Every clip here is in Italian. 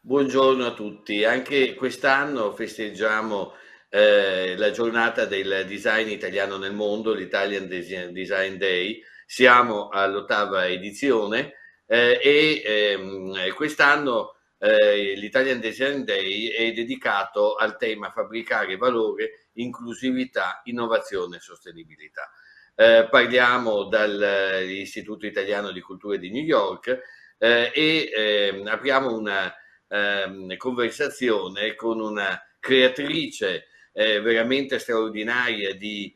Buongiorno a tutti. Anche quest'anno festeggiamo la giornata del design italiano nel mondo, l'Italian Design Day. Siamo all'8ª edizione e quest'anno l'Italian Design Day è dedicato al tema fabbricare valore, inclusività, innovazione e sostenibilità. Parliamo dall'Istituto Italiano di Cultura di New York e apriamo una conversazione con una creatrice veramente straordinaria di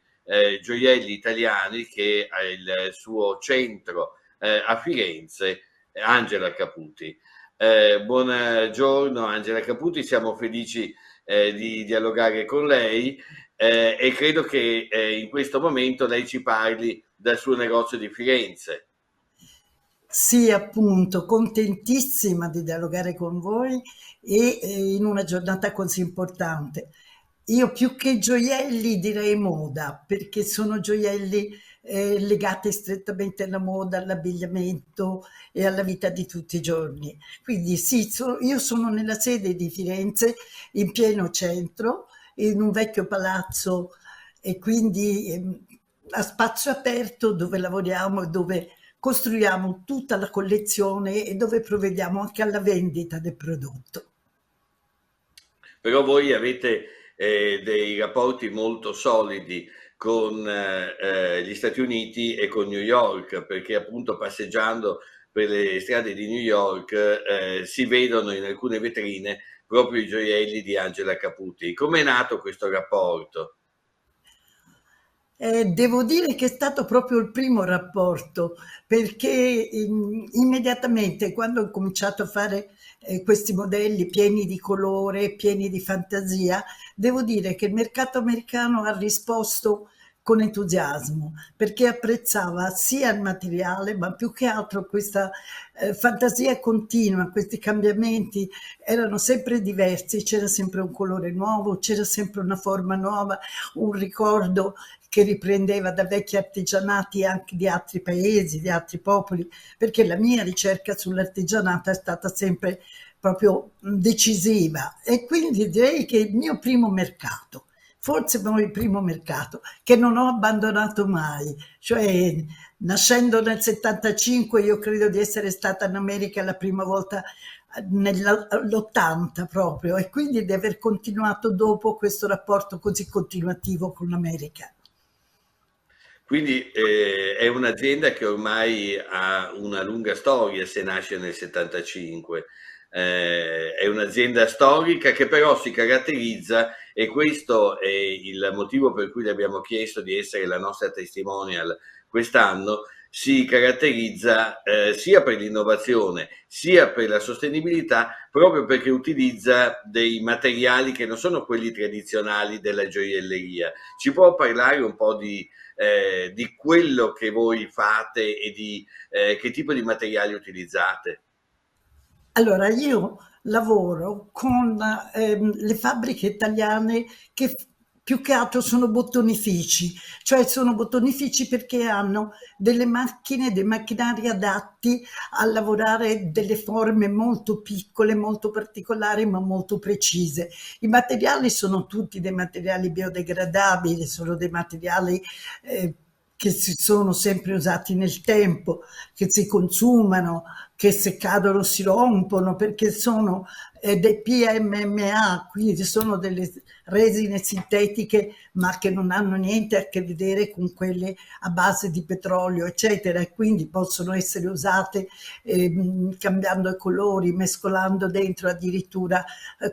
gioielli italiani che ha il suo centro a Firenze, Angela Caputi. Buongiorno Angela Caputi, siamo felici di dialogare con lei e credo che in questo momento lei ci parli del suo negozio di Firenze. Sì, appunto, contentissima di dialogare con voi e in una giornata così importante. Io più che gioielli direi moda, perché sono gioielli legati strettamente alla moda, all'abbigliamento e alla vita di tutti i giorni. Quindi sì, io sono nella sede di Firenze, in pieno centro, in un vecchio palazzo e quindi a spazio aperto dove lavoriamo e dove costruiamo tutta la collezione e dove provvediamo anche alla vendita del prodotto. Però voi avete dei rapporti molto solidi con gli Stati Uniti e con New York, perché appunto passeggiando per le strade di New York si vedono in alcune vetrine proprio i gioielli di Angela Caputi. Com'è nato questo rapporto? Devo dire che è stato proprio il primo rapporto, perché immediatamente quando ho cominciato a fare questi modelli pieni di colore, pieni di fantasia, devo dire che il mercato americano ha risposto con entusiasmo, perché apprezzava sia il materiale, ma più che altro questa fantasia continua, questi cambiamenti erano sempre diversi, c'era sempre un colore nuovo, c'era sempre una forma nuova, un ricordo che riprendeva da vecchi artigianati anche di altri paesi, di altri popoli, perché la mia ricerca sull'artigianato è stata sempre proprio decisiva e quindi direi che il mio primo mercato, forse poi il primo mercato che non ho abbandonato mai, cioè nascendo nel 75 io credo di essere stata in America la prima volta nell'80 proprio e quindi di aver continuato dopo questo rapporto così continuativo con l'America. Quindi è un'azienda che ormai ha una lunga storia se nasce nel 75. È un'azienda storica che però si caratterizza, e questo è il motivo per cui le abbiamo chiesto di essere la nostra testimonial quest'anno, si caratterizza sia per l'innovazione sia per la sostenibilità, proprio perché utilizza dei materiali che non sono quelli tradizionali della gioielleria. Ci può parlare un po' di quello che voi fate e di che tipo di materiali utilizzate? Allora, io lavoro con le fabbriche italiane che più che altro sono bottonifici, cioè sono bottonifici perché hanno delle macchine, dei macchinari adatti a lavorare delle forme molto piccole, molto particolari, ma molto precise. I materiali sono tutti dei materiali biodegradabili, sono dei materiali che si sono sempre usati nel tempo, che si consumano, che se cadono si rompono perché sono dei PMMA, quindi sono delle resine sintetiche ma che non hanno niente a che vedere con quelle a base di petrolio, eccetera, e quindi possono essere usate cambiando i colori, mescolando dentro addirittura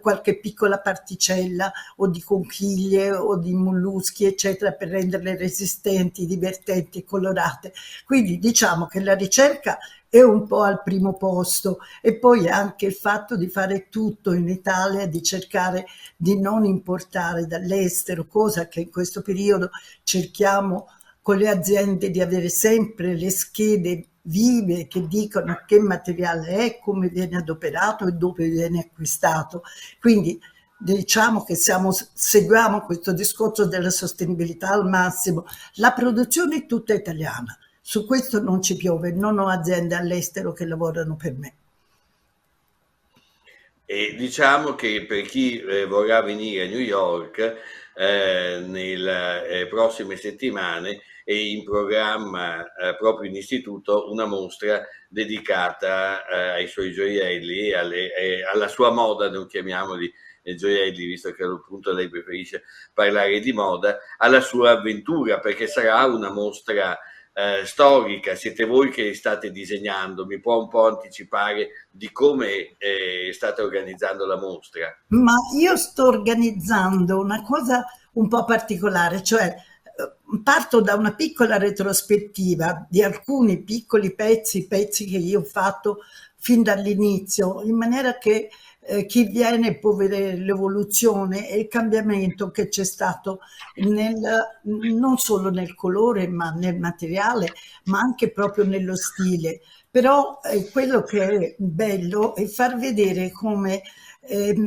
qualche piccola particella o di conchiglie o di molluschi, eccetera, per renderle resistenti, divertenti e colorate. Quindi diciamo che la ricerca è un po' al primo posto e poi anche il fatto di fare tutto in Italia, di cercare di non importare dall'estero, cosa che in questo periodo cerchiamo con le aziende di avere sempre le schede vive che dicono che materiale è, come viene adoperato e dove viene acquistato. Quindi diciamo che seguiamo questo discorso della sostenibilità al massimo. La produzione è tutta italiana, su questo non ci piove, non ho aziende all'estero che lavorano per me. E diciamo che per chi vorrà venire a New York nelle prossime settimane è in programma proprio in istituto una mostra dedicata ai suoi gioielli, alla sua moda, non chiamiamoli gioielli, visto che appunto lei preferisce parlare di moda, alla sua avventura, perché sarà una mostra storica. Siete voi che state disegnando, mi può un po' anticipare di come state organizzando la mostra? Ma io sto organizzando una cosa un po' particolare, cioè parto da una piccola retrospettiva di alcuni piccoli pezzi che io ho fatto fin dall'inizio, in maniera che chi viene può vedere l'evoluzione e il cambiamento che c'è stato non solo nel colore, ma nel materiale, ma anche proprio nello stile. Però quello che è bello è far vedere come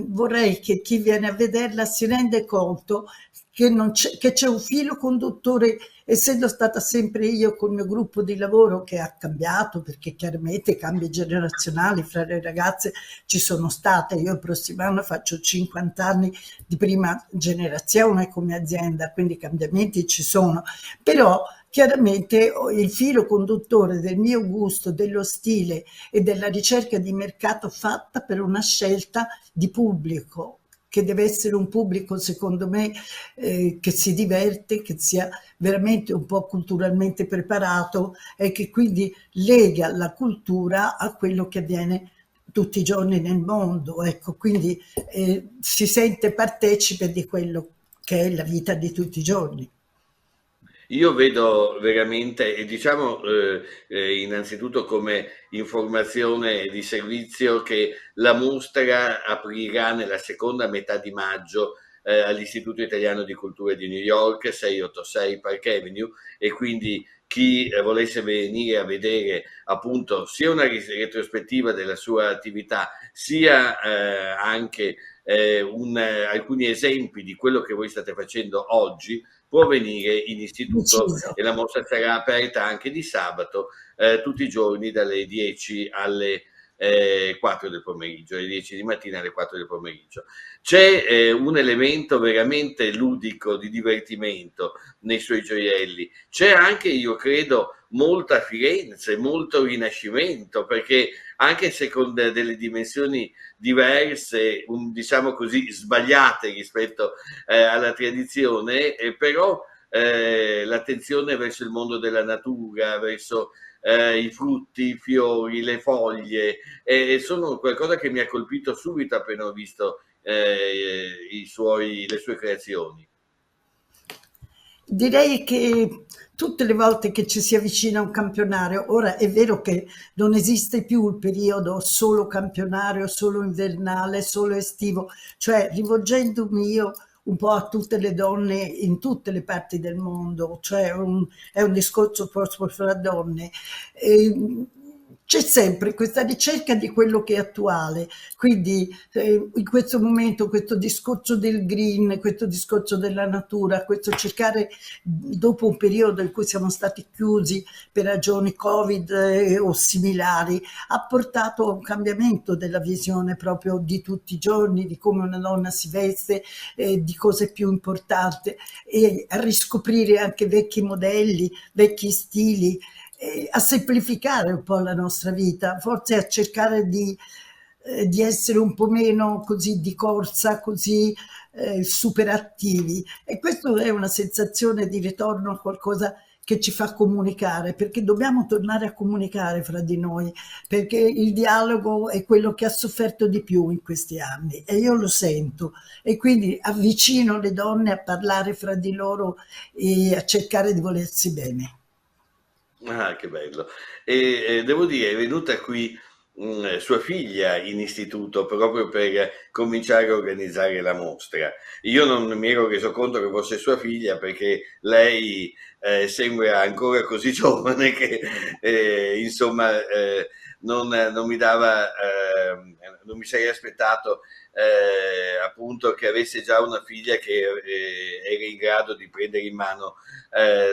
vorrei che chi viene a vederla si rende conto che, che c'è un filo conduttore, essendo stata sempre io col mio gruppo di lavoro che ha cambiato, perché chiaramente cambi generazionali fra le ragazze ci sono state. Io il prossimo anno faccio 50 anni di prima generazione come azienda, quindi cambiamenti ci sono. Però chiaramente il filo conduttore del mio gusto, dello stile e della ricerca di mercato fatta per una scelta di pubblico, che deve essere un pubblico, secondo me, che si diverte, che sia veramente un po' culturalmente preparato e che quindi lega la cultura a quello che avviene tutti i giorni nel mondo. Ecco, quindi si sente partecipe di quello che è la vita di tutti i giorni. Io vedo veramente, e diciamo innanzitutto come informazione di servizio, che la mostra aprirà nella seconda metà di maggio all'Istituto Italiano di Cultura di New York, 686 Park Avenue, e quindi chi volesse venire a vedere appunto sia una retrospettiva della sua attività, sia anche alcuni esempi di quello che voi state facendo oggi, può venire in istituto, Deciso. e la mostra sarà aperta anche di sabato, tutti i giorni dalle 10 alle 4 del pomeriggio, alle 10 di mattina alle 4 del pomeriggio. C'è un elemento veramente ludico di divertimento nei suoi gioielli, c'è anche, io credo, molta Firenze, molto Rinascimento, perché anche se con delle dimensioni diverse, diciamo così, sbagliate rispetto alla tradizione, però l'attenzione verso il mondo della natura, verso i frutti, i fiori, le foglie, sono qualcosa che mi ha colpito subito appena ho visto le sue creazioni. Direi che tutte le volte che ci si avvicina a un campionario, ora è vero che non esiste più il periodo solo campionario, solo invernale, solo estivo, cioè rivolgendomi io un po' a tutte le donne in tutte le parti del mondo, cioè è un discorso proprio fra donne. E, c'è sempre questa ricerca di quello che è attuale, quindi in questo momento questo discorso del green, questo discorso della natura, questo cercare, dopo un periodo in cui siamo stati chiusi per ragioni Covid o similari, ha portato a un cambiamento della visione proprio di tutti i giorni, di come una donna si veste, di cosa è più importante, e a riscoprire anche vecchi modelli, vecchi stili, a semplificare un po' la nostra vita, forse a cercare di essere un po' meno così di corsa, così super attivi. E questa è una sensazione di ritorno a qualcosa che ci fa comunicare, perché dobbiamo tornare a comunicare fra di noi, perché il dialogo è quello che ha sofferto di più in questi anni e io lo sento, e quindi avvicino le donne a parlare fra di loro e a cercare di volersi bene. Ah, che bello. E devo dire, è venuta qui sua figlia in istituto proprio per cominciare a organizzare la mostra. Io non mi ero reso conto che fosse sua figlia, perché lei sembra ancora così giovane che insomma non mi dava non mi sarei aspettato appunto che avesse già una figlia che era in grado di prendere in mano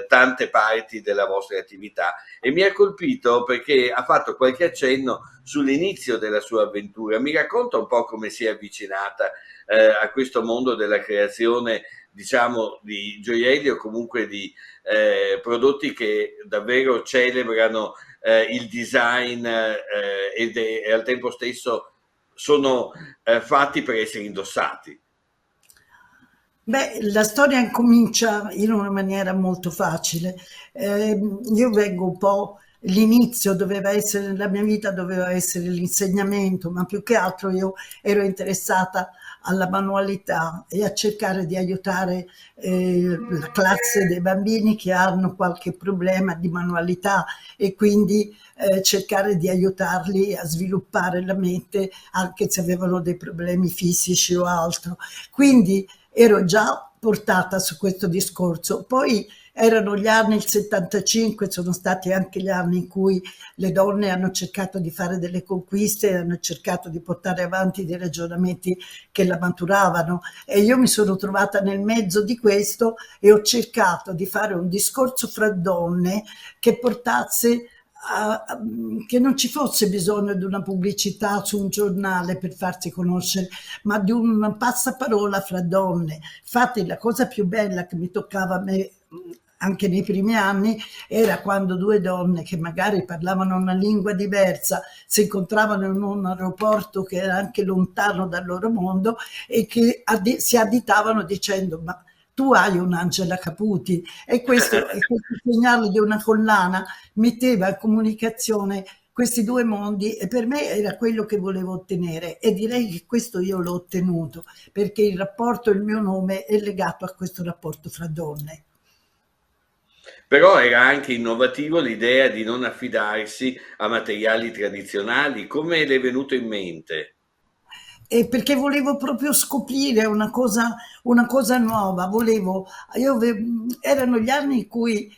tante parti della vostra attività, e mi ha colpito perché ha fatto qualche accenno sull'inizio della sua avventura. Mi racconta un po' come si è avvicinata a questo mondo della creazione, diciamo, di gioielli o comunque di prodotti che davvero celebrano il design e al tempo stesso sono fatti per essere indossati. Beh, la storia incomincia in una maniera molto facile. Io vengo un po', l'inizio doveva essere, nella mia vita doveva essere l'insegnamento, ma più che altro io ero interessata alla manualità e a cercare di aiutare la classe dei bambini che hanno qualche problema di manualità e quindi cercare di aiutarli a sviluppare la mente anche se avevano dei problemi fisici o altro. Quindi ero già portata su questo discorso. Poi erano gli anni, il 75, sono stati anche gli anni in cui le donne hanno cercato di fare delle conquiste, hanno cercato di portare avanti dei ragionamenti che la maturavano, e io mi sono trovata nel mezzo di questo e ho cercato di fare un discorso fra donne che portasse che non ci fosse bisogno di una pubblicità su un giornale per farsi conoscere, ma di un passaparola fra donne. Infatti la cosa più bella che mi toccava a me anche nei primi anni era quando due donne che magari parlavano una lingua diversa si incontravano in un aeroporto che era anche lontano dal loro mondo e che si additavano dicendo: ma tu hai un'Angela Caputi, e questo segnale di una collana metteva in comunicazione questi due mondi, e per me era quello che volevo ottenere, e direi che questo io l'ho ottenuto, perché il rapporto, il mio nome è legato a questo rapporto fra donne. Però era anche innovativo l'idea di non affidarsi a materiali tradizionali. Come le è venuto in mente? E perché volevo proprio scoprire una cosa nuova, erano gli anni in cui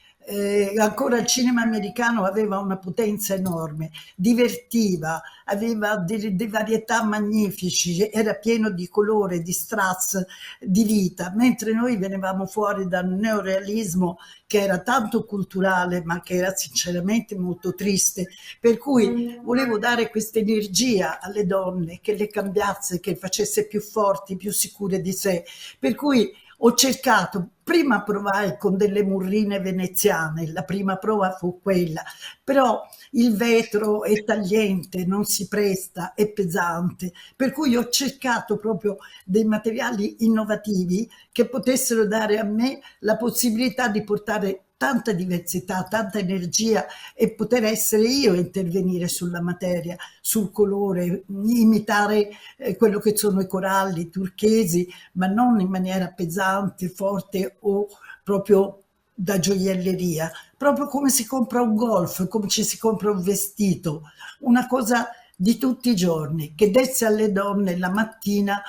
ancora il cinema americano aveva una potenza enorme, divertiva, aveva delle varietà magnifici, era pieno di colore, di strass, di vita, mentre noi venivamo fuori dal neorealismo che era tanto culturale ma che era sinceramente molto triste, per cui volevo dare questa energia alle donne, che le cambiasse, che le facesse più forti, più sicure di sé, per cui ho cercato, prima provai con delle murrine veneziane, la prima prova fu quella, però il vetro è tagliente, non si presta, è pesante, per cui ho cercato proprio dei materiali innovativi che potessero dare a me la possibilità di portare tanta diversità, tanta energia e poter essere io a intervenire sulla materia, sul colore, imitare quello che sono i coralli, i turchesi, ma non in maniera pesante, forte o proprio da gioielleria, proprio come si compra un golf, come ci si compra un vestito, una cosa di tutti i giorni, che desse alle donne la mattina,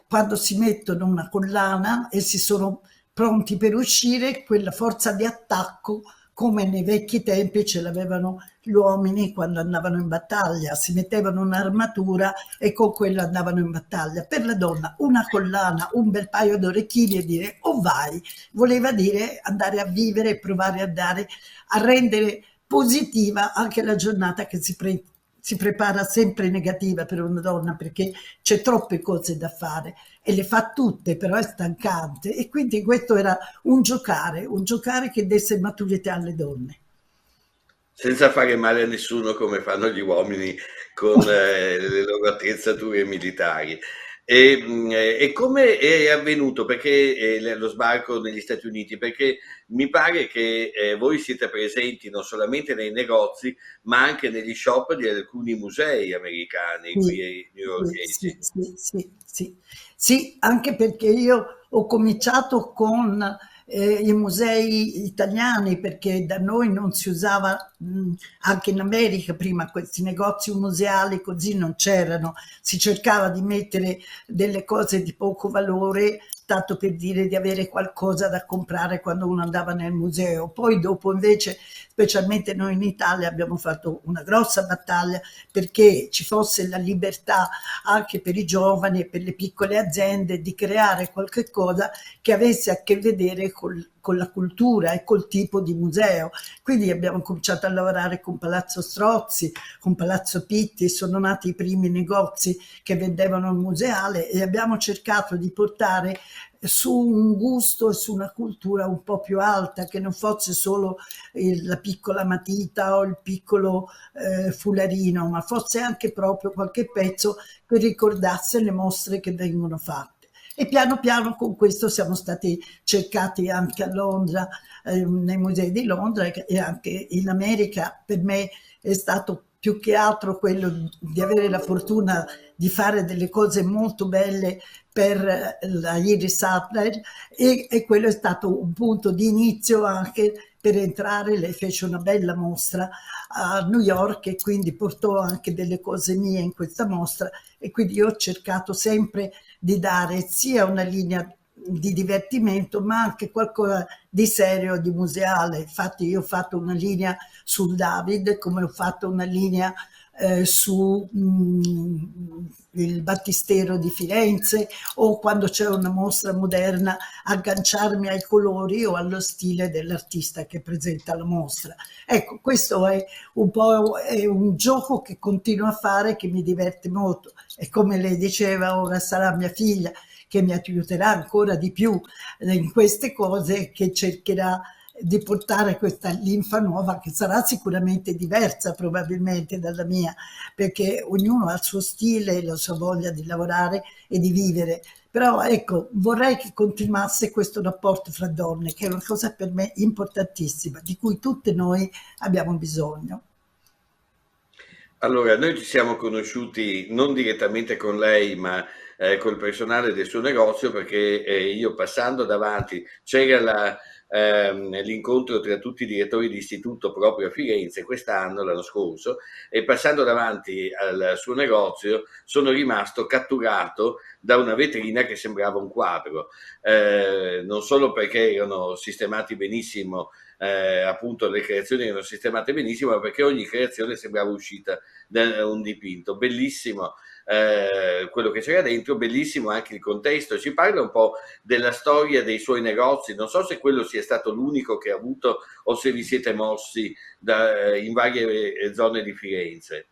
quando si mettono una collana e si sono pronti per uscire, quella forza di attacco come nei vecchi tempi ce l'avevano gli uomini quando andavano in battaglia, si mettevano un'armatura e con quella andavano in battaglia. Per la donna una collana, un bel paio d'orecchini e dire "oh vai", voleva dire andare a vivere e provare a rendere positiva anche la giornata che si prepara sempre negativa per una donna, perché c'è troppe cose da fare e le fa tutte, però è stancante, e quindi questo era un giocare che desse maturità alle donne. Senza fare male a nessuno come fanno gli uomini con le loro attrezzature militari. E come è avvenuto? Perché lo sbarco negli Stati Uniti? Perché mi pare che voi siete presenti non solamente nei negozi, ma anche negli shop di alcuni musei americani Sì, qui sì, newyorkesi. sì, sì, sì, sì, anche perché io ho cominciato con i musei italiani, perché da noi non si usava, anche in America prima questi negozi museali così non c'erano, si cercava di mettere delle cose di poco valore, tanto per dire di avere qualcosa da comprare quando uno andava nel museo. Poi dopo invece, specialmente noi in Italia, abbiamo fatto una grossa battaglia perché ci fosse la libertà anche per i giovani e per le piccole aziende di creare qualche cosa che avesse a che vedere con la cultura e col tipo di museo. Quindi abbiamo cominciato a lavorare con Palazzo Strozzi, con Palazzo Pitti, sono nati i primi negozi che vendevano il museale e abbiamo cercato di portare su un gusto e su una cultura un po' più alta, che non fosse solo la piccola matita o il piccolo fularino, ma fosse anche proprio qualche pezzo che ricordasse le mostre che vengono fatte. E piano piano con questo siamo stati cercati anche a Londra, nei musei di Londra e anche in America. Per me è stato più che altro quello di avere la fortuna di fare delle cose molto belle per la Iris Adler e quello è stato un punto di inizio anche per entrare. Lei fece una bella mostra a New York e quindi portò anche delle cose mie in questa mostra e quindi io ho cercato sempre di dare sia una linea di divertimento ma anche qualcosa di serio, di museale. Infatti io ho fatto una linea sul David, come ho fatto una linea su il Battistero di Firenze, o quando c'è una mostra moderna agganciarmi ai colori o allo stile dell'artista che presenta la mostra. Ecco, questo è un po' è un gioco che continuo a fare, che mi diverte molto, e come lei diceva ora sarà mia figlia che mi aiuterà ancora di più in queste cose, che cercherà di portare questa linfa nuova, che sarà sicuramente diversa probabilmente dalla mia, perché ognuno ha il suo stile e la sua voglia di lavorare e di vivere. Però ecco, vorrei che continuasse questo rapporto fra donne, che è una cosa per me importantissima, di cui tutte noi abbiamo bisogno. Allora, noi ci siamo conosciuti non direttamente con lei, ma col personale del suo negozio, perché io passando davanti c'era l'incontro tra tutti i direttori di istituto proprio a Firenze quest'anno, l'anno scorso, e passando davanti al suo negozio sono rimasto catturato da una vetrina che sembrava un quadro, non solo perché erano sistemati benissimo, appunto le creazioni erano sistemate benissimo, ma perché ogni creazione sembrava uscita da un dipinto. Bellissimo quello che c'era dentro, bellissimo anche il contesto. Ci parla un po' della storia dei suoi negozi, non so se quello sia stato l'unico che ha avuto o se vi siete mossi in varie zone di Firenze.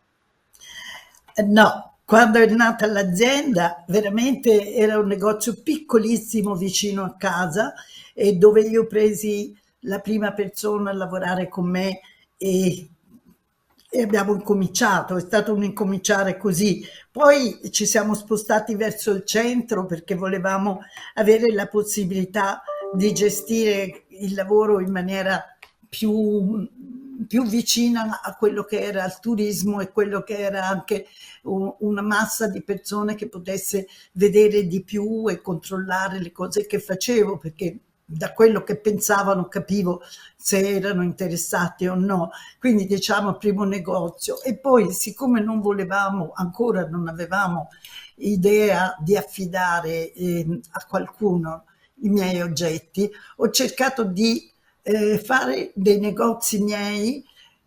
No, quando è nata l'azienda veramente era un negozio piccolissimo vicino a casa, e dove io presi la prima persona a lavorare con me e, e abbiamo incominciato, è stato un incominciare così. Poi ci siamo spostati verso il centro perché volevamo avere la possibilità di gestire il lavoro in maniera più, più vicina a quello che era il turismo e quello che era anche una massa di persone che potesse vedere di più e controllare le cose che facevo, perché da quello che pensavano capivo se erano interessati o no. Quindi diciamo primo negozio, e poi siccome non volevamo, ancora non avevamo idea di affidare a qualcuno i miei oggetti, ho cercato di fare dei negozi miei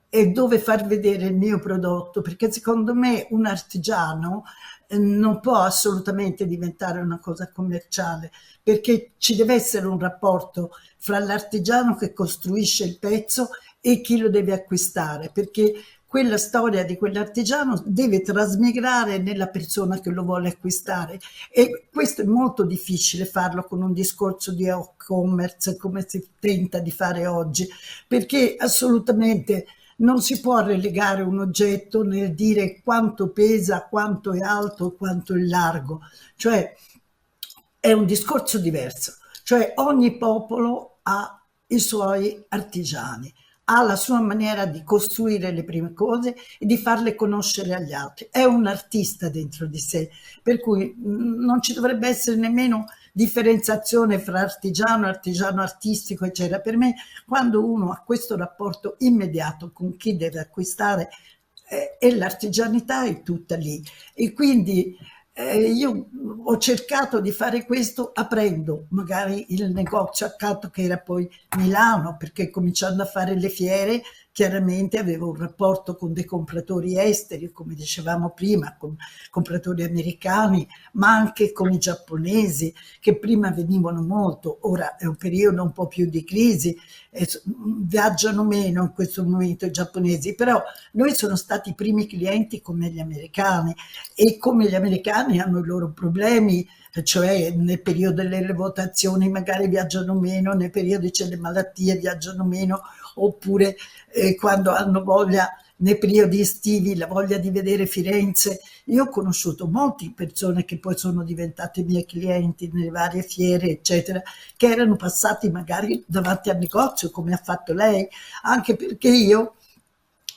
e dove far vedere il mio prodotto, perché secondo me un artigiano non può assolutamente diventare una cosa commerciale, perché ci deve essere un rapporto fra l'artigiano che costruisce il pezzo e chi lo deve acquistare, perché quella storia di quell'artigiano deve trasmigrare nella persona che lo vuole acquistare, e questo è molto difficile farlo con un discorso di e-commerce come si tenta di fare oggi, perché assolutamente non si può relegare un oggetto nel dire quanto pesa, quanto è alto, quanto è largo, cioè è un discorso diverso, cioè ogni popolo ha i suoi artigiani, ha la sua maniera di costruire le prime cose e di farle conoscere agli altri, è un artista dentro di sé, per cui non ci dovrebbe essere nemmeno differenziazione fra artigiano, artigiano artistico, eccetera. Per me, quando uno ha questo rapporto immediato con chi deve acquistare, e l'artigianità è tutta lì. E quindi io ho cercato di fare questo aprendo magari il negozio accanto, che era poi Milano, perché cominciando a fare le fiere chiaramente avevo un rapporto con dei compratori esteri, come dicevamo prima, con compratori americani, ma anche con i giapponesi, che prima venivano molto. Ora è un periodo un po' più di crisi, viaggiano meno in questo momento i giapponesi, però noi sono stati i primi clienti come gli americani, e come gli americani hanno i loro problemi, cioè nel periodo delle votazioni magari viaggiano meno, nel periodo c'è le malattie viaggiano meno, oppure quando hanno voglia nei periodi estivi, la voglia di vedere Firenze. Io ho conosciuto molte persone che poi sono diventate miei clienti nelle varie fiere, eccetera, che erano passati magari davanti al negozio, come ha fatto lei, anche perché io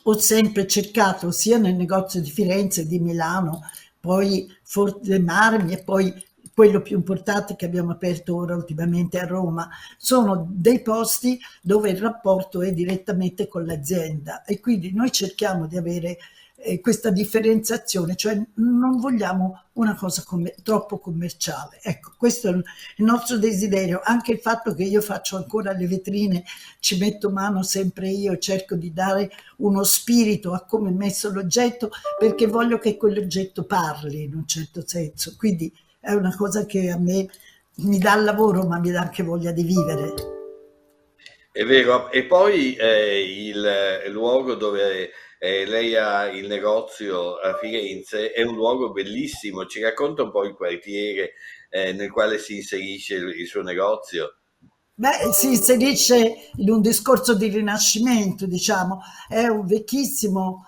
ho sempre cercato, sia nel negozio di Firenze e di Milano, poi Forte Marmi, e poi quello più importante che abbiamo aperto ora ultimamente a Roma, sono dei posti dove il rapporto è direttamente con l'azienda, e quindi noi cerchiamo di avere questa differenziazione, cioè non vogliamo una cosa troppo commerciale. Ecco, questo è il nostro desiderio. Anche il fatto che io faccio ancora le vetrine, ci metto mano sempre io, cerco di dare uno spirito a come è messo l'oggetto, perché voglio che quell'oggetto parli in un certo senso. Quindi è una cosa che a me mi dà lavoro, ma mi dà anche voglia di vivere. È vero, e poi il luogo dove lei ha il negozio a Firenze è un luogo bellissimo. Ci racconta un po' il quartiere nel quale si inserisce il suo negozio? Beh, si inserisce in un discorso di rinascimento, diciamo, è un vecchissimo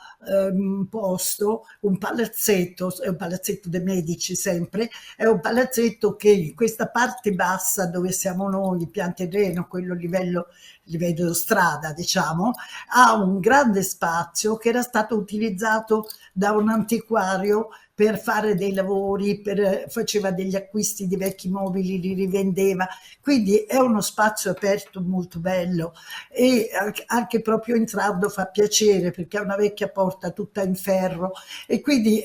posto, un palazzetto, è un palazzetto dei Medici sempre, è un palazzetto che in questa parte bassa dove siamo noi, il pian terreno, quello livello strada, diciamo, ha un grande spazio che era stato utilizzato da un antiquario per fare dei lavori, faceva degli acquisti di vecchi mobili, li rivendeva, quindi è uno spazio aperto molto bello, e anche proprio entrando fa piacere perché è una vecchia porta tutta in ferro, e quindi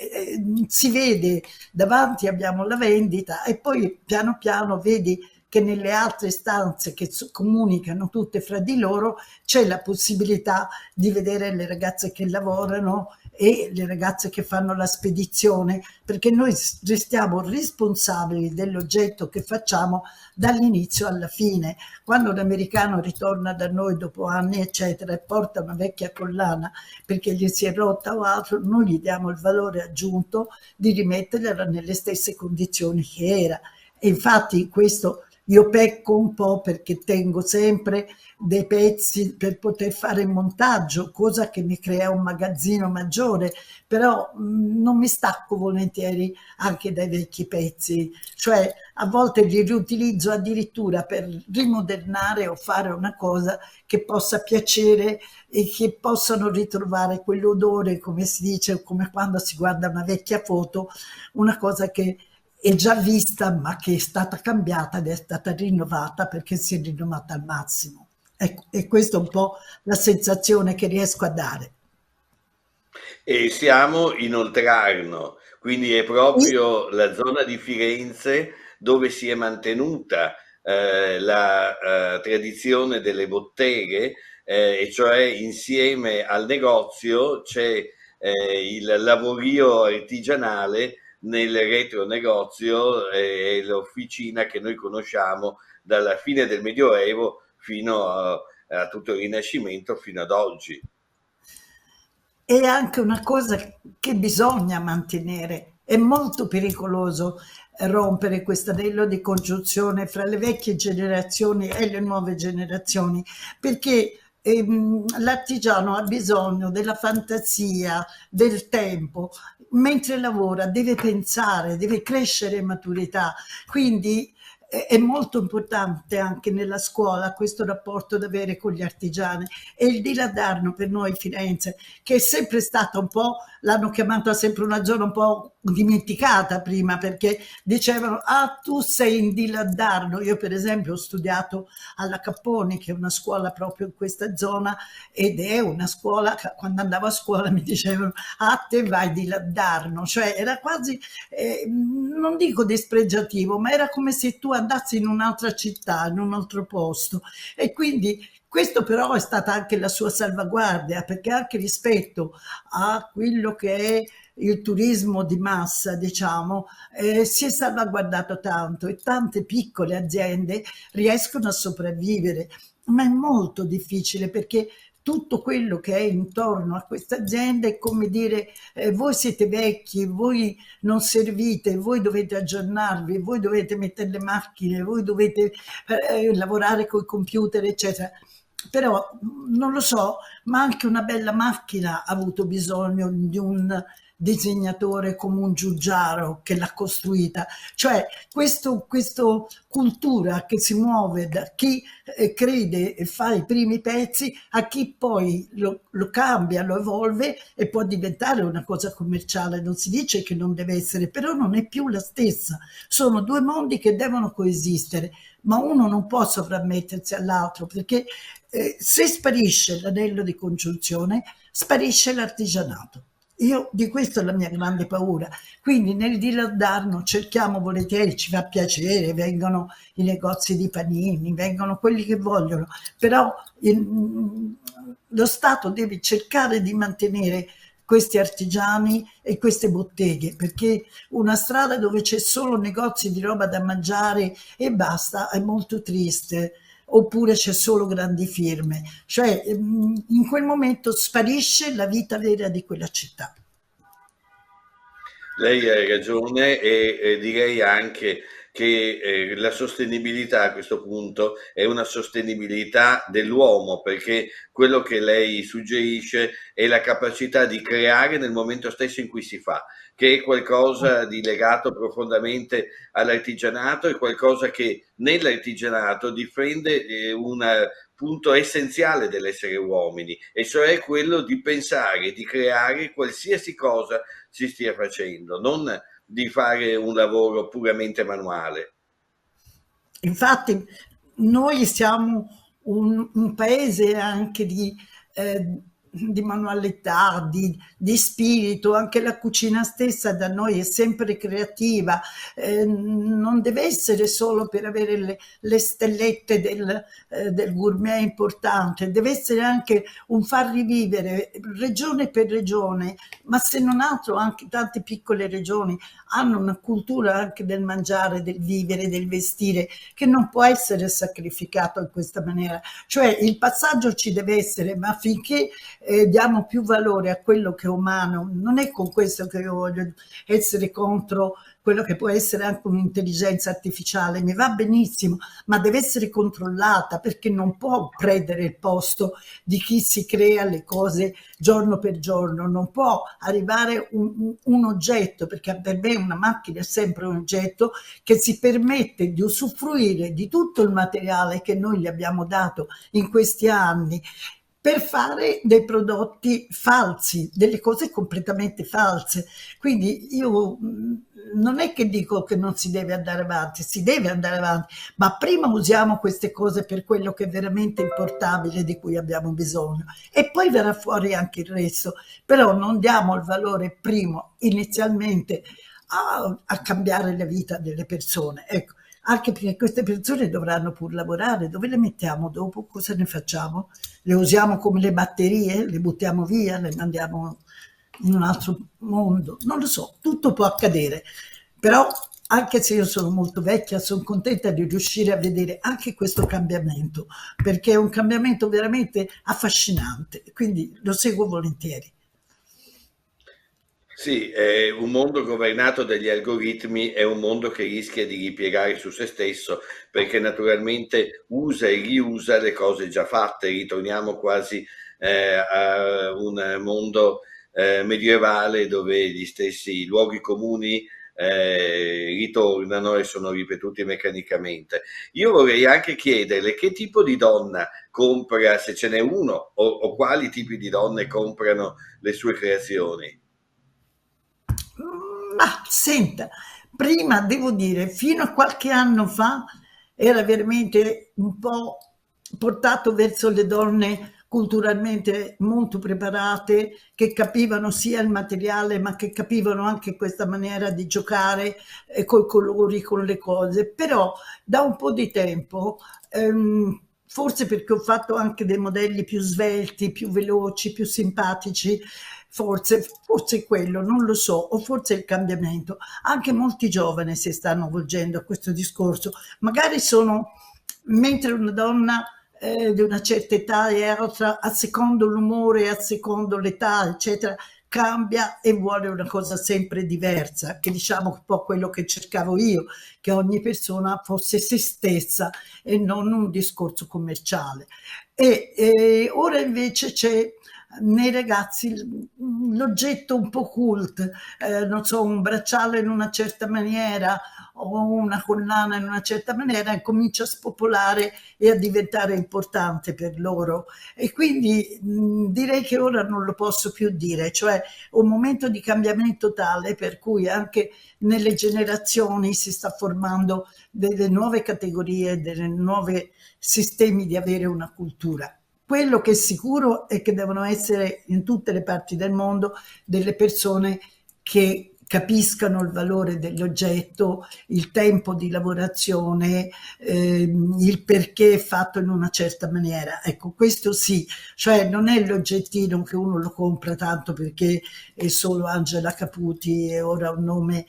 si vede davanti, abbiamo la vendita, e poi piano piano vedi che nelle altre stanze che comunicano tutte fra di loro c'è la possibilità di vedere le ragazze che lavorano e le ragazze che fanno la spedizione, perché noi restiamo responsabili dell'oggetto che facciamo dall'inizio alla fine. Quando l'americano ritorna da noi dopo anni, eccetera, e porta una vecchia collana perché gli si è rotta o altro, noi gli diamo il valore aggiunto di rimetterla nelle stesse condizioni che era. E infatti questo io pecco un po' perché tengo sempre dei pezzi per poter fare il montaggio, cosa che mi crea un magazzino maggiore, però non mi stacco volentieri anche dai vecchi pezzi, cioè a volte li riutilizzo addirittura per rimodernare o fare una cosa che possa piacere e che possano ritrovare quell'odore, come si dice, come quando si guarda una vecchia foto, una cosa che è già vista ma che è stata cambiata ed è stata rinnovata perché si è rinnovata al massimo. Ecco, e questa è un po' la sensazione che riesco a dare. E siamo in Oltrarno, quindi è Sì, proprio la zona di Firenze dove si è mantenuta la tradizione delle botteghe, e cioè insieme al negozio c'è il lavorio artigianale nel retro negozio e l'officina che noi conosciamo dalla fine del Medioevo fino a tutto il Rinascimento fino ad oggi. è anche una cosa che bisogna mantenere. È molto pericoloso rompere questo anello di congiunzione fra le vecchie generazioni e le nuove generazioni, perché l'artigiano ha bisogno della fantasia, del tempo, mentre lavora deve pensare, deve crescere in maturità, quindi è molto importante anche nella scuola questo rapporto da avere con gli artigiani. E il Di Ladarno per noi Firenze, che è sempre stata un po', l'hanno chiamata sempre una zona un po' dimenticata prima, perché dicevano, ah, tu sei in Di Ladarno. Io per esempio ho studiato alla Capponi, che è una scuola proprio in questa zona, ed è una scuola, quando andavo a scuola mi dicevano, ah, te vai di Ladarno, cioè era quasi, non dico dispregiativo, ma era come se tu andassi in un'altra città, in un altro posto. E quindi questo però è stata anche la sua salvaguardia, perché anche rispetto a quello che è il turismo di massa, diciamo, si è salvaguardato tanto e tante piccole aziende riescono a sopravvivere, ma è molto difficile perché tutto quello che è intorno a queste aziende è come dire voi siete vecchi, voi non servite, voi dovete aggiornarvi, voi dovete mettere le macchine, voi dovete lavorare con i computer, eccetera. Però non lo so, ma anche una bella macchina ha avuto bisogno di un disegnatore come un Giugiaro che l'ha costruita. Cioè questa cultura che si muove da chi crede e fa i primi pezzi a chi poi lo cambia, lo evolve e può diventare una cosa commerciale. Non si dice che non deve essere, però non è più la stessa. Sono due mondi che devono coesistere, ma uno non può sovrammettersi all'altro perché se sparisce l'anello di congiunzione, sparisce l'artigianato. Io di questa è la mia grande paura. Quindi nel diladarno cerchiamo volentieri, ci fa piacere, vengono i negozi di panini, vengono quelli che vogliono, però lo Stato deve cercare di mantenere questi artigiani e queste botteghe, perché una strada dove c'è solo negozi di roba da mangiare e basta è molto triste, oppure c'è solo grandi firme, cioè in quel momento sparisce la vita vera di quella città. Lei ha ragione e direi anche che la sostenibilità a questo punto è una sostenibilità dell'uomo, perché quello che lei suggerisce è la capacità di creare nel momento stesso in cui si fa, che è qualcosa di legato profondamente all'artigianato, è qualcosa che nell'artigianato difende un punto essenziale dell'essere uomini, e cioè quello di pensare, di creare qualsiasi cosa si stia facendo, non di fare un lavoro puramente manuale. Infatti noi siamo un paese anche di manualità, di spirito, anche la cucina stessa da noi è sempre creativa, non deve essere solo per avere le stellette del gourmet importante, deve essere anche un far rivivere regione per regione, ma se non altro anche tante piccole regioni hanno una cultura anche del mangiare, del vivere, del vestire, che non può essere sacrificato in questa maniera. Cioè il passaggio ci deve essere, ma finché diamo più valore a quello che è umano, non è con questo che io voglio essere contro quello che può essere anche un'intelligenza artificiale, mi va benissimo, ma deve essere controllata perché non può prendere il posto di chi si crea le cose giorno per giorno, non può arrivare un oggetto, perché per me una macchina è sempre un oggetto che si permette di usufruire di tutto il materiale che noi gli abbiamo dato in questi anni per fare dei prodotti falsi, delle cose completamente false. Quindi io non è che dico che non si deve andare avanti, si deve andare avanti, ma prima usiamo queste cose per quello che è veramente importabile, di cui abbiamo bisogno, e poi verrà fuori anche il resto. Però non diamo il valore primo, inizialmente, a cambiare la vita delle persone. Ecco, anche perché queste persone dovranno pur lavorare, dove le mettiamo dopo? Cosa ne facciamo? Le usiamo come le batterie? Le buttiamo via? Le mandiamo in un altro mondo? Non lo so, tutto può accadere, però anche se io sono molto vecchia, sono contenta di riuscire a vedere anche questo cambiamento, perché è un cambiamento veramente affascinante, quindi lo seguo volentieri. Sì, un mondo governato dagli algoritmi è un mondo che rischia di ripiegare su se stesso, perché naturalmente usa e riusa le cose già fatte. Ritorniamo quasi a un mondo medievale, dove gli stessi luoghi comuni ritornano e sono ripetuti meccanicamente. Io vorrei anche chiederle che tipo di donna compra, se ce n'è uno, o quali tipi di donne comprano le sue creazioni. Ma senta, prima devo dire, fino a qualche anno fa era veramente un po' portato verso le donne culturalmente molto preparate, che capivano sia il materiale, ma che capivano anche questa maniera di giocare col colori, con le cose. Però da un po' di tempo, forse perché ho fatto anche dei modelli più svelti, più veloci, più simpatici, forse quello, non lo so, o forse il cambiamento. Anche molti giovani si stanno volgendo a questo discorso. Magari sono, mentre una donna di una certa età e altra, a secondo l'umore, a secondo l'età, eccetera, cambia e vuole una cosa sempre diversa, che diciamo un po' quello che cercavo io, che ogni persona fosse se stessa e non un discorso commerciale. E ora invece c'è nei ragazzi l'oggetto un po' cult, non so, un bracciale in una certa maniera o una collana in una certa maniera, e comincia a spopolare e a diventare importante per loro. E quindi direi che ora non lo posso più dire, cioè un momento di cambiamento tale per cui anche nelle generazioni si sta formando delle nuove categorie, delle nuove sistemi di avere una cultura. Quello che è sicuro è che devono essere in tutte le parti del mondo delle persone che capiscano il valore dell'oggetto, il tempo di lavorazione, il perché è fatto in una certa maniera. Ecco, questo sì, cioè non è l'oggettino che uno lo compra tanto perché è solo Angela Caputi e ora un nome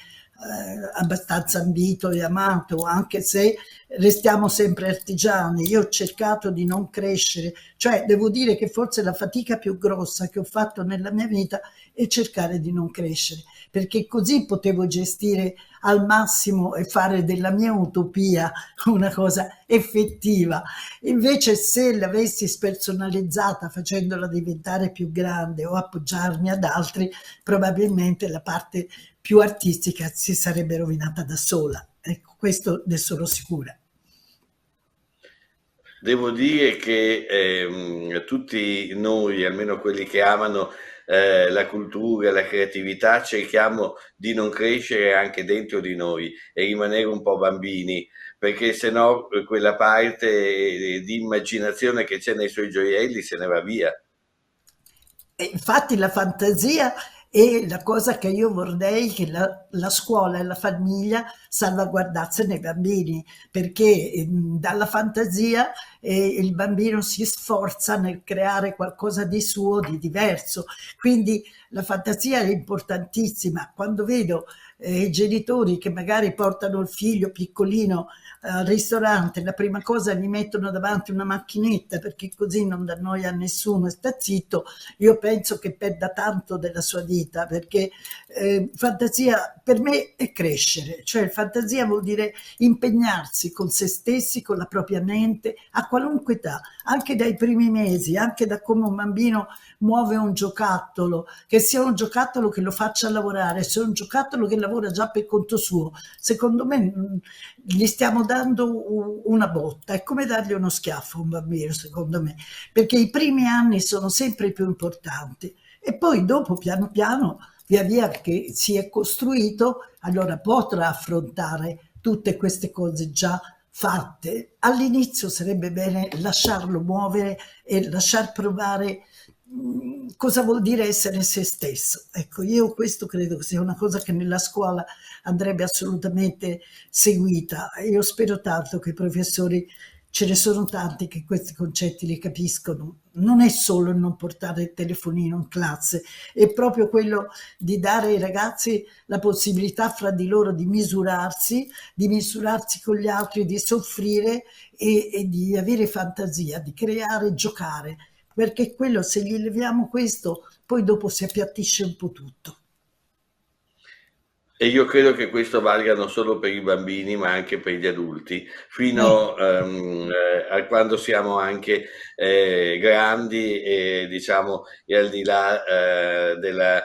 abbastanza ambito e amato, anche se restiamo sempre artigiani. Io ho cercato di non crescere, cioè devo dire che forse la fatica più grossa che ho fatto nella mia vita è cercare di non crescere, perché così potevo gestire al massimo e fare della mia utopia una cosa effettiva. Invece se l'avessi spersonalizzata facendola diventare più grande o appoggiarmi ad altri, probabilmente la parte più artistica si sarebbe rovinata da sola. Ecco, questo ne sono sicura. Devo dire che tutti noi, almeno quelli che amano la cultura, la creatività, cerchiamo di non crescere anche dentro di noi e rimanere un po' bambini, perché se no quella parte di immaginazione che c'è nei suoi gioielli se ne va via. E infatti la fantasia è la cosa che io vorrei che la scuola e la famiglia salvaguardassero i bambini, perché dalla fantasia il bambino si sforza nel creare qualcosa di suo, di diverso. Quindi la fantasia è importantissima. Quando vedo i genitori che magari portano il figlio piccolino al ristorante, la prima cosa gli mettono davanti una macchinetta perché così non dà noia a nessuno e sta zitto, io penso che perda tanto della sua vita, perché fantasia per me è crescere, cioè fantasia vuol dire impegnarsi con se stessi, con la propria mente, a qualunque età, anche dai primi mesi, anche da come un bambino muove un giocattolo, che sia un giocattolo che lo faccia lavorare, se è un giocattolo che lavora già per conto suo, secondo me gli stiamo dando una botta, è come dargli uno schiaffo a un bambino, secondo me, perché i primi anni sono sempre i più importanti e poi dopo piano piano, via via che si è costruito, allora potrà affrontare tutte queste cose già fatte. All'inizio sarebbe bene lasciarlo muovere e lasciar provare cosa vuol dire essere se stesso. Ecco, io questo credo che sia una cosa che nella scuola andrebbe assolutamente seguita. Io spero tanto che i professori, ce ne sono tanti che questi concetti li capiscono. Non è solo il non portare il telefonino in classe, è proprio quello di dare ai ragazzi la possibilità fra di loro di misurarsi con gli altri, di soffrire e di avere fantasia, di creare, giocare, perché quello, se gli leviamo questo, poi dopo si appiattisce un po' tutto. E io credo che questo valga non solo per i bambini, ma anche per gli adulti, Eh, fino a quando siamo anche grandi e diciamo e al di là della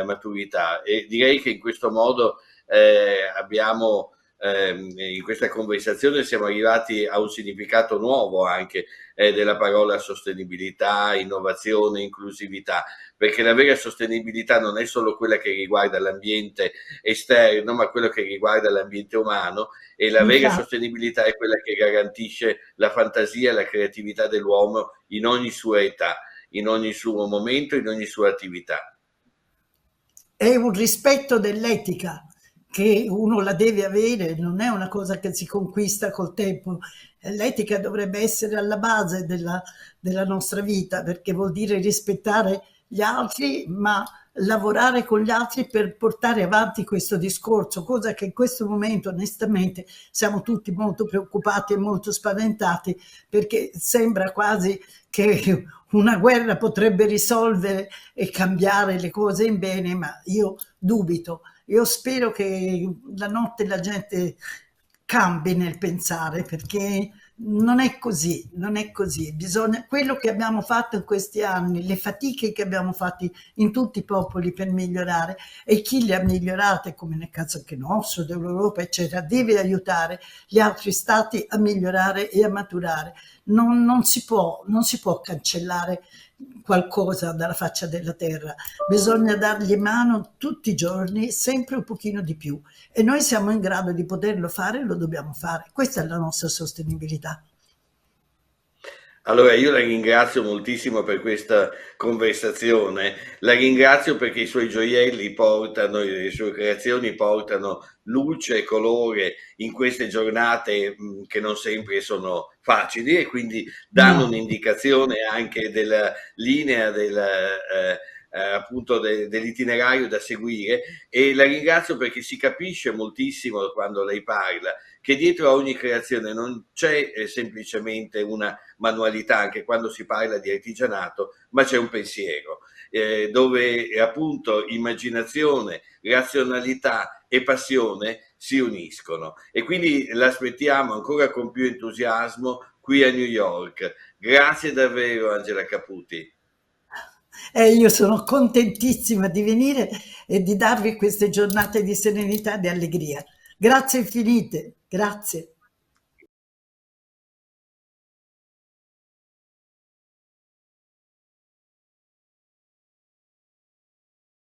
maturità. E direi che in questo modo abbiamo in questa conversazione siamo arrivati a un significato nuovo anche della parola sostenibilità, innovazione, inclusività, perché la vera sostenibilità non è solo quella che riguarda l'ambiente esterno, ma quello che riguarda l'ambiente umano, e la vera Infatti. sostenibilità è quella che garantisce la fantasia e la creatività dell'uomo in ogni sua età, in ogni suo momento, in ogni sua attività. È un rispetto dell'etica che uno la deve avere, non è una cosa che si conquista col tempo. L'etica dovrebbe essere alla base della nostra vita, perché vuol dire rispettare gli altri, ma lavorare con gli altri per portare avanti questo discorso, cosa che in questo momento onestamente siamo tutti molto preoccupati e molto spaventati, perché sembra quasi che una guerra potrebbe risolvere e cambiare le cose in bene, ma io dubito. Io spero che la notte la gente cambi nel pensare, perché non è così, non è così. Bisogna, quello che abbiamo fatto in questi anni, le fatiche che abbiamo fatto in tutti i popoli per migliorare, e chi le ha migliorate, come nel caso anche nostro, dell'Europa, eccetera, deve aiutare gli altri stati a migliorare e a maturare. Non si può cancellare qualcosa dalla faccia della terra, bisogna dargli mano tutti i giorni, sempre un pochino di più, e noi siamo in grado di poterlo fare e lo dobbiamo fare. Questa è la nostra sostenibilità. Allora, io la ringrazio moltissimo per questa conversazione, la ringrazio perché i suoi gioielli portano, le sue creazioni portano luce e colore in queste giornate che non sempre sono facili, e quindi danno No. un'indicazione anche della linea appunto dell'itinerario da seguire, e la ringrazio perché si capisce moltissimo quando lei parla che dietro a ogni creazione non c'è semplicemente una manualità, anche quando si parla di artigianato, ma c'è un pensiero, dove appunto immaginazione, razionalità e passione si uniscono, e quindi l'aspettiamo ancora con più entusiasmo qui a New York. Grazie davvero, Angela Caputi. E io sono contentissima di venire e di darvi queste giornate di serenità e di allegria. Grazie infinite, grazie.